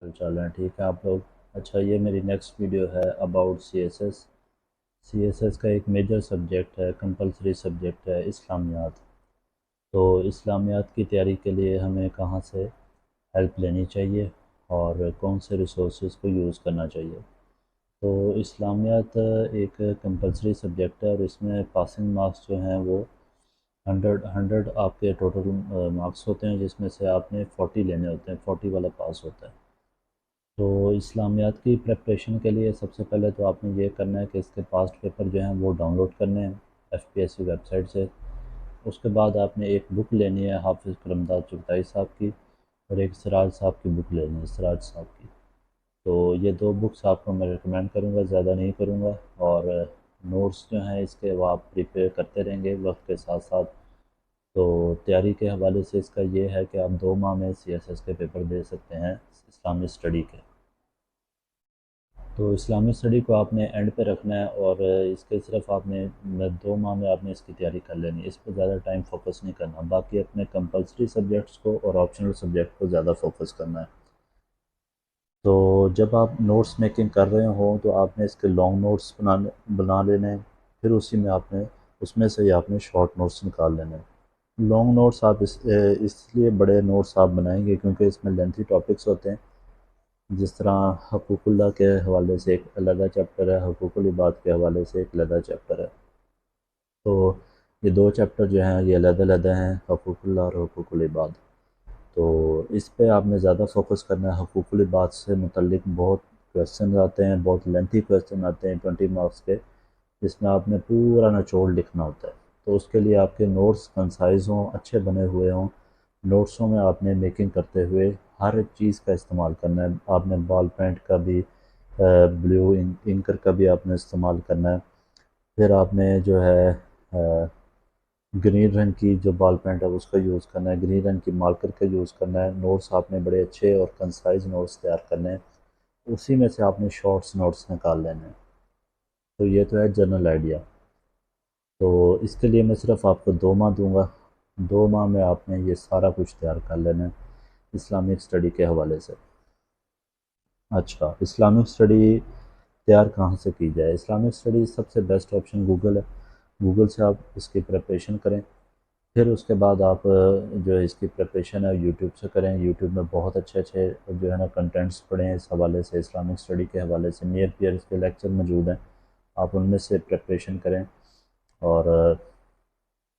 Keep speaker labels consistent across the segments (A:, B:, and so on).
A: चल रहे हैं, ठीक है आप लोग। अच्छा, ये मेरी नेक्स्ट वीडियो है अबाउट सी एस एस का एक मेजर सब्जेक्ट है, कंपलसरी सब्जेक्ट है इस्लामियात। तो इस्लामियात की तैयारी के लिए हमें कहाँ से हेल्प लेनी चाहिए और कौन से रिसोर्सेज को यूज़ करना चाहिए। तो इस्लामियात एक कंपलसरी सब्जेक्ट है और इसमें पासिंग मार्क्स जो हैं वो 100 आपके टोटल मार्क्स होते हैं, जिसमें से आपने 40 लेने होते हैं, 40 वाला पास होता है। तो इस्लामियात की प्रिपरेशन के लिए सबसे पहले तो आपने ये करना है कि इसके पास्ट पेपर जो हैं वो डाउनलोड करने हैं FPSC वेबसाइट से। उसके बाद आपने एक बुक लेनी है हाफिज़ करमदाद चुगताई साहब की, और एक सिराज साहब की बुक लेनी है, सिराज साहब की। तो ये दो बुक्स आपको मैं रिकमेंड करूँगा, ज़्यादा नहीं करूँगा। और नोट्स जो हैं इसके वो आप प्रिपेयर करते रहेंगे वक्त के साथ साथ। तो तैयारी के हवाले से इसका ये है कि आप 2 माह में CSS के पेपर दे सकते हैं इस्लामी स्टडी के। तो इस्लामिक स्टडी को आपने एंड पे रखना है, और इसके सिर्फ आपने 2 माह में आपने इसकी तैयारी कर लेनी है। इस पर ज़्यादा टाइम फोकस नहीं करना, बाकी अपने कंपलसरी सब्जेक्ट्स को और ऑप्शनल सब्जेक्ट को ज़्यादा फोकस करना है। तो जब आप नोट्स मेकिंग कर रहे हो तो आपने इसके लॉन्ग नोट्स बना लेने हैं, फिर उसी में आपने उसमें से ही आपने शॉर्ट नोट्स निकाल लेने हैं। लॉन्ग नोट्स आप इसलिए बड़े नोट्स आप बनाएंगे क्योंकि इसमें लेंथी टॉपिक्स होते हैं। जिस तरह हकूक़ुल्लाह के हवाले से एक अलग चैप्टर है, हकूक़ुल इबाद के हवाले से एक अलग चैप्टर है। तो ये 2 चैप्टर जो हैं ये अलग हैं, हकूक़ुल्लाह और हकूक़ुल इबाद। तो इस पे आपने ज़्यादा फोकस करना है। हकूक़ुल इबाद से मुतल्लिक बहुत क्वेश्चन आते हैं, बहुत लेंथी क्वेश्चन आते हैं 20 मार्क्स के, जिसमें आपने पूरा निचोड़ लिखना होता है। तो उसके लिए आपके नोट्स कंसाइज हों, अच्छे बने हुए हों। नोट्सों में आपने मेकिंग करते हुए हर चीज़ का इस्तेमाल करना है। आपने बॉल पेंट का भी, ब्लू इंकर का भी आपने इस्तेमाल करना है। फिर आपने जो है ग्रीन रंग की जो बॉल पेंट है उसका यूज़ करना है, ग्रीन रंग की मार्कर का यूज़ करना है। नोट्स आपने बड़े अच्छे और कंसाइज नोट्स तैयार करने हैं, उसी में से आपने शॉर्ट्स नोट्स निकाल लेने हैं। तो ये तो है जनरल आइडिया। तो इसके लिए मैं सिर्फ आपको 2 माह दूंगा। 2 माह में आपने ये सारा कुछ तैयार कर लेना है इस्लामिक स्टडी के हवाले से। अच्छा, इस्लामिक स्टडी तैयार कहाँ से की जाए। इस्लामिक स्टडी सबसे बेस्ट ऑप्शन गूगल है। गूगल से आप इसकी प्रिपरेशन करें। फिर उसके बाद आप जो है इसकी प्रिपरेशन है यूट्यूब से करें। यूट्यूब में बहुत अच्छे अच्छे जो है ना कंटेंट्स पढ़े हैं इस हवाले से, इस्लामिक स्टडी के हवाले से नियर पियर इसके लेक्चर मौजूद हैं। आप उनमें से प्रिपरेशन करें और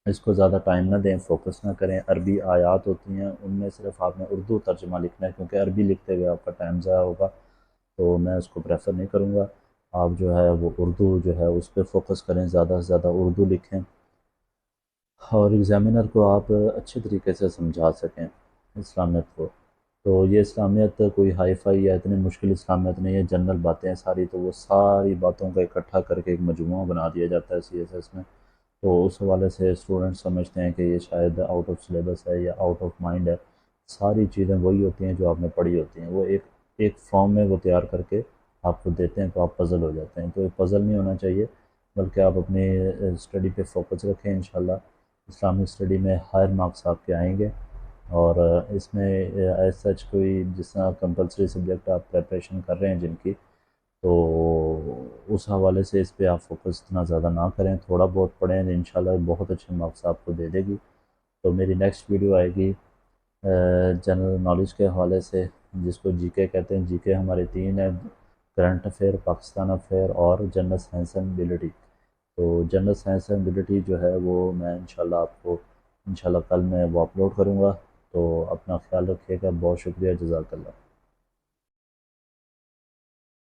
A: इसको ज़्यादा टाइम ना दें, फोकस ना करें। अरबी आयात होती हैं, उनमें सिर्फ आपने उर्दू तर्जमा लिखना है, क्योंकि अरबी लिखते हुए आपका टाइम ज़ाया होगा, तो मैं उसको प्रेफर नहीं करूँगा। आप जो है वो उर्दू जो है उस पर फोकस करें, ज़्यादा से ज़्यादा उर्दू लिखें, और एग्ज़ामिनर को आप अच्छे तरीके से समझा सकें इस्लामियत को। तो ये इस्लामियत कोई हाई फाई या इतनी मुश्किल इस्लामियत नहीं है, जनरल बातें हैं सारी। तो वो सारी बातों का इकट्ठा करके एक मजमूआ बना दिया जाता है CSS में। तो उस हवाले से स्टूडेंट समझते हैं कि ये शायद आउट ऑफ सिलेबस है या आउट ऑफ माइंड है। सारी चीज़ें वही होती हैं जो आपने पढ़ी होती हैं, वो एक एक फॉर्म में वो तैयार करके आपको देते हैं, तो आप पज़ल हो जाते हैं। तो ये पज़ल नहीं होना चाहिए, बल्कि आप अपनी स्टडी पे फोकस रखें। इंशाल्लाह इस्लामिक स्टडी में हायर मार्क्स आपके आएंगे। और इसमें एज सच कोई जिस तरह कंपलसरी सब्जेक्ट आप प्रिपरेशन कर रहे हैं जिनकी, तो उस हवाले से इस पे आप फोकस इतना ज़्यादा ना करें, थोड़ा बहुत पढ़ें, इंशाल्लाह बहुत अच्छे मार्क्स आपको दे देगी। तो मेरी नेक्स्ट वीडियो आएगी जनरल नॉलेज के हवाले से, जिसको जीके कहते हैं। जीके हमारे 3 है, करंट अफेयर, पाकिस्तान अफेयर और जनरल साइंस एंड एबिलिटी। तो जनरल साइंस एंड एबिलिटी जो है वो मैं इंशाल्लाह आपको इंशाल्लाह कल मैं वो अपलोड करूँगा। तो अपना ख्याल रखिएगा, बहुत शुक्रिया, जज़ाकल्लाह।